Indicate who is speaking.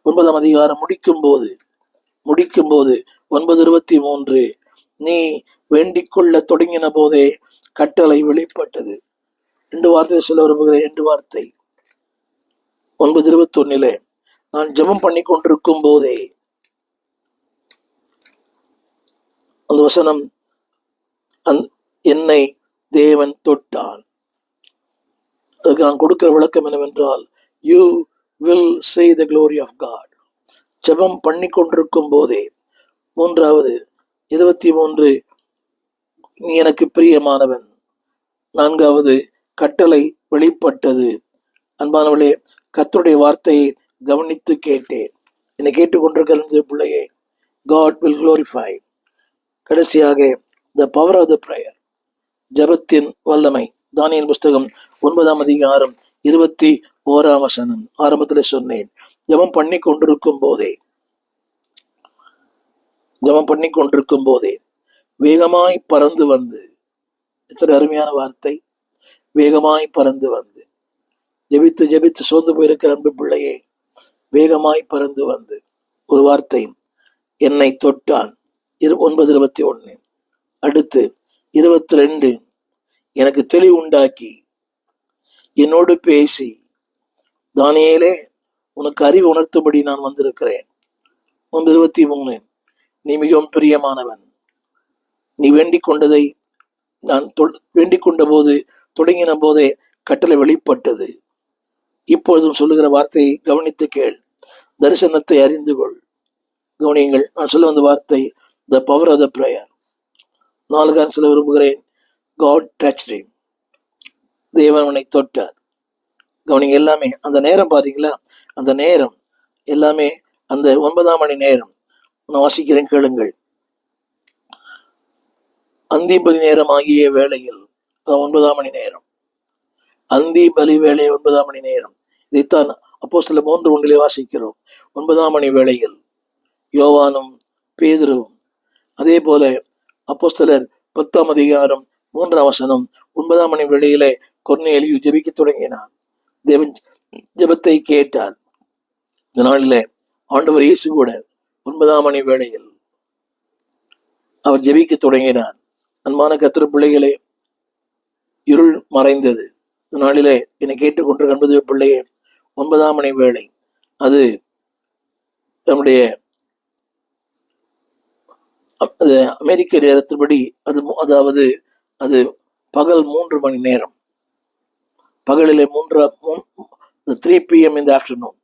Speaker 1: 9ஆம் அதிகாரம் முடிக்கும் போது 9:23 நீ வேண்டிக் கொள்ள தொடங்கின போதே கட்டளை வெளிப்பட்டது. 2 வார்த்தை சொல்ல விரும்புகிறேன். 2 வார்த்தை. 9:21 நான் ஜெபம் பண்ணி கொண்டிருக்கும் போதே அந்த வசனம் என்னை தேவன் தொட்டான். அதுக்கு நான் கொடுக்கிற விளக்கம் என்னவென்றால், you will see the glory of God. ஜெபம் பண்ணி கொண்டிருக்கும் போதே. 3வது 23 நீ எனக்கு பிரியமானவன். 4வது கட்டளை வெளிப்பட்டது. அன்பானவர்களே, கர்த்தருடைய வார்த்தையை கவனித்து கேட்டேன். என்னை கேட்டுக்கொண்டிருக்கிற பிள்ளையே, God will glorify. கடைசியாக the power of the prayer, ஜெபத்தின் வல்லமை. தானியேல் புஸ்தகம் 9ஆம் அதிகாரம் 21ஆம் வசனம். ஆரம்பத்தில் சொன்னேன், ஜெபம் பண்ணி கொண்டிருக்கும் போதே வேகமாய் பறந்து வந்து. எத்தனை அருமையான வார்த்தை! வேகமாய் பறந்து வந்து. ஜெபித்து சோர்ந்து போயிருக்கிற அன்பு பிள்ளையே, வேகமாய் பறந்து வந்து ஒரு வார்த்தை, என்னை தொட்டான். 9:21. அடுத்து 22 எனக்கு தெளிவு உண்டாக்கி என்னோடு பேசி, தானியேலே உனக்கு அறிவு உணர்த்தும்படி நான் வந்திருக்கிறேன். 23 நீ மிகவும் பிரியமானவன். நீ வேண்டிக் கொண்டதை நான் வேண்டிக் கொண்ட போது தொடங்கின போதே கட்டளை வெளிப்பட்டது. இப்பொழுதும் சொல்லுகிற வார்த்தையை கவனித்து கேள். தரிசனத்தை அறிந்து கொள். கவனியுங்கள், நான் சொல்ல வந்த வார்த்தை the power of the prayer. 4 சொல்ல விரும்புகிறேன். God touched him. தேவன் அவனை தொட்டார். கவனிங்க, எல்லாமே அந்த நேரம் பார்த்தீங்களா? அந்த நேரம் எல்லாமே அந்த 9ஆம் மணி நேரம். நான் வாசிக்கிறேன், கேளுங்கள். அந்தி பலி நேரம் ஆகிய வேளையில், 9ஆம் மணி நேரம், அந்தி பலி வேலை 9ஆம் மணி நேரம். இதைத்தான் அப்போஸ்தலர் 3:1 வாசிக்கிறோம். 9ஆம் மணி வேளையில் யோவானும் பேதுருவும், அதே போல அப்போஸ்தலர் 10ஆம் அதிகாரம் 3ஆம் வசனம், 9ஆம் மணி வேளையிலே கொர்நேலியு ஜெபிக்க தொடங்கினான். தேவன் ஜெபத்தை கேட்டார். இந்த நாளிலே ஆண்டவர் இயேசு கூட 9ஆம் மணி வேளையில் அவர் ஜெபிக்க தொடங்கினார். அன்பான கர்த்தர் பிள்ளைகளே, இருள் மறைந்தது. இந்த நாளிலே என்னை கேட்டுக்கொண்டிருக்கிற அன்பு பிள்ளையே, 9ஆம் மணி வேளை, அது நம்முடைய அமெரிக்க நேரத்தின்படி அதாவது அது பகல் 3 மணி நேரம். பகலிலே 3 PM in the afternoon.